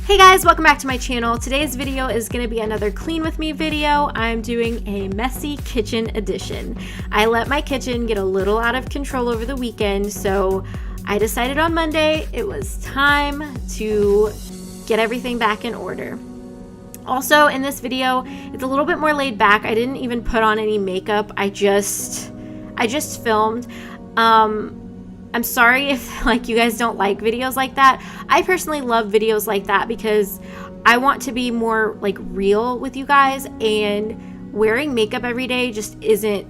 Hey guys, welcome back to my channel. Today's video is going to be another clean with me video. I'm doing a messy kitchen edition. I let my kitchen get a little out of control over the weekend, so I decided on Monday it was time to get everything back in order. Also, in this video, it's a little bit more laid back. I didn't even put on any makeup. I just filmed. I'm sorry if you guys don't like videos like that. I personally love videos like that because I want to be more real with you guys, and wearing makeup every day just isn't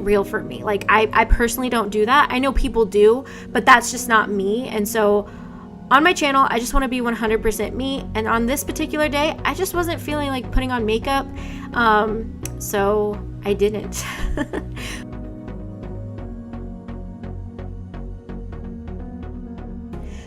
real for me. I personally don't do that. I know people do, but that's just not me. And so on my channel, I just want to be 100% me. And on this particular day, I just wasn't feeling like putting on makeup. So I didn't.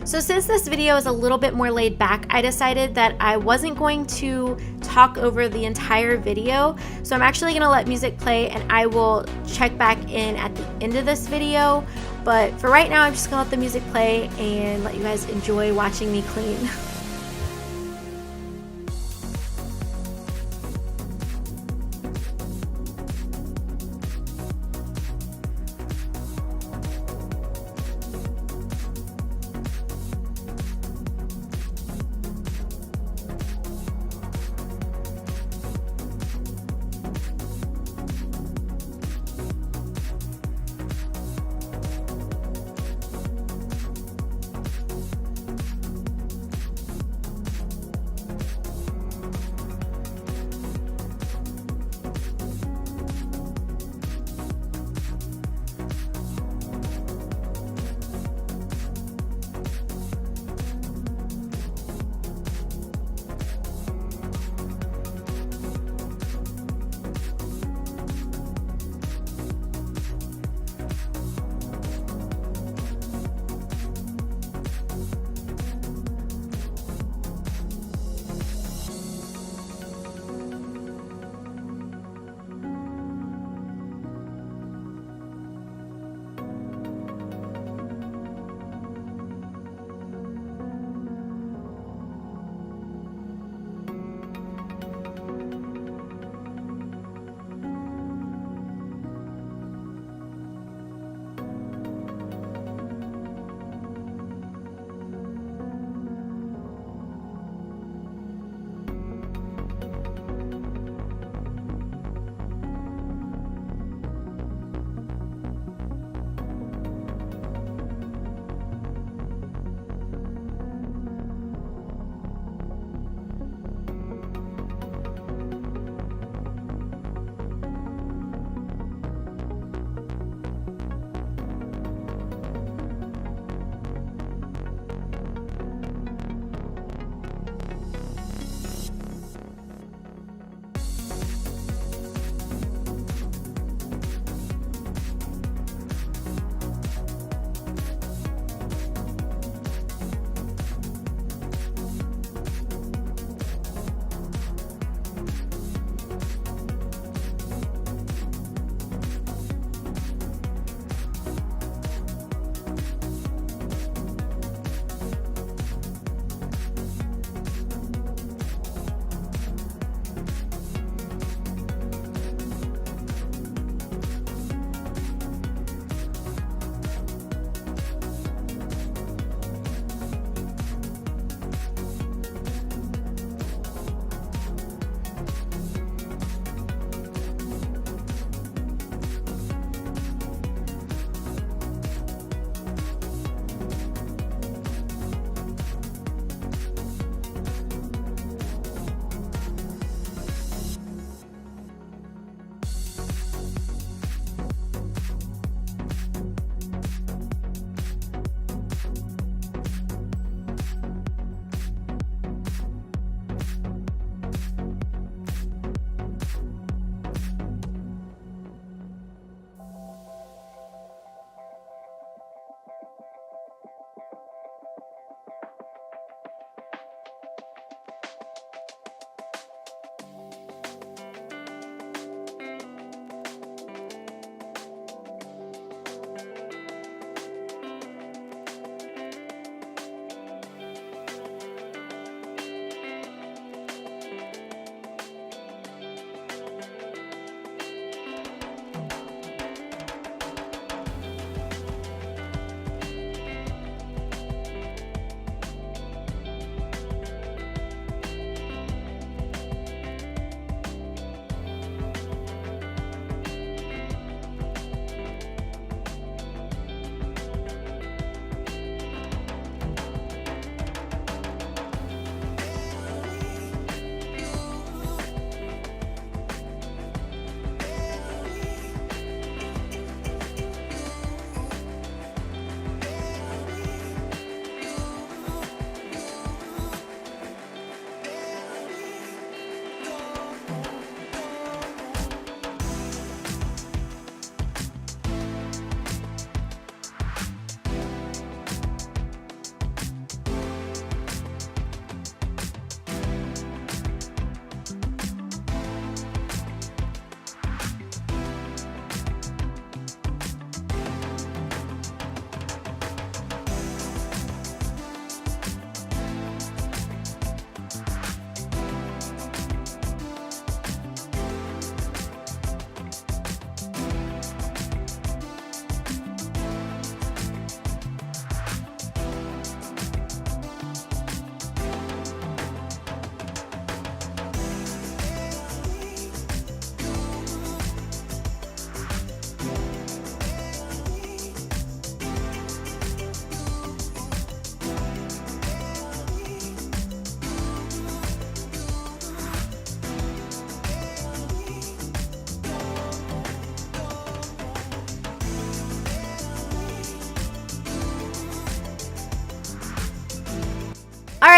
So since this video is a little bit more laid back, I decided that I wasn't going to talk over the entire video. So I'm actually going to let music play and I will check back in at the end of this video. But for right now, I'm just going to let the music play and let you guys enjoy watching me clean.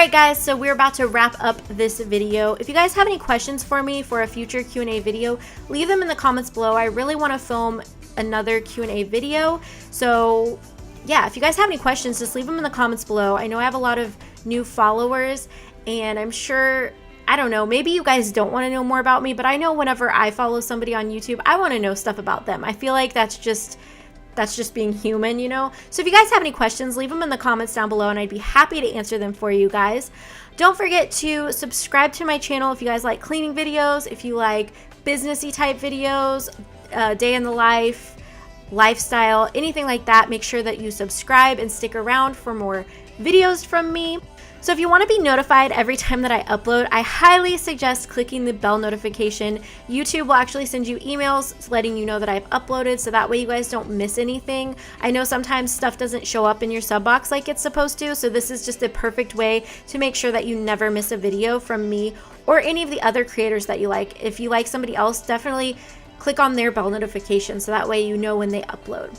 Alright guys, so we're about to wrap up this video. If you guys have any questions for me for a future Q&A video, leave them in the comments below. I really want to film another Q&A video. So yeah, if you guys have any questions, just leave them in the comments below. I know I have a lot of new followers, and I'm sure, I don't know, maybe you guys don't want to know more about me, but I know whenever I follow somebody on YouTube, I want to know stuff about them. I feel like that's just being human, you know? So if you guys have any questions, leave them in the comments down below and I'd be happy to answer them for you guys. Don't forget to subscribe to my channel if you guys like cleaning videos, if you like businessy type videos, day in the life, lifestyle, anything like that. Make sure that you subscribe and stick around for more videos from me. So if you want to be notified every time that I upload, I highly suggest clicking the bell notification. YouTube will actually send you emails letting you know that I've uploaded, so that way you guys don't miss anything. I know sometimes stuff doesn't show up in your sub box like it's supposed to, so this is just a perfect way to make sure that you never miss a video from me or any of the other creators that you like. If you like somebody else, definitely click on their bell notification so that way you know when they upload.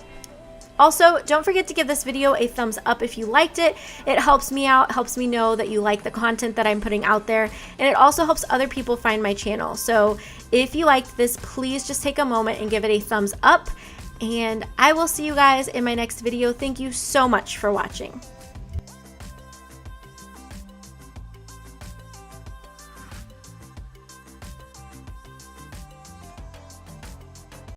Also, don't forget to give this video a thumbs up if you liked it. It helps me out, helps me know that you like the content that I'm putting out there, and it also helps other people find my channel. So if you liked this, please just take a moment and give it a thumbs up, and I will see you guys in my next video. Thank you so much for watching.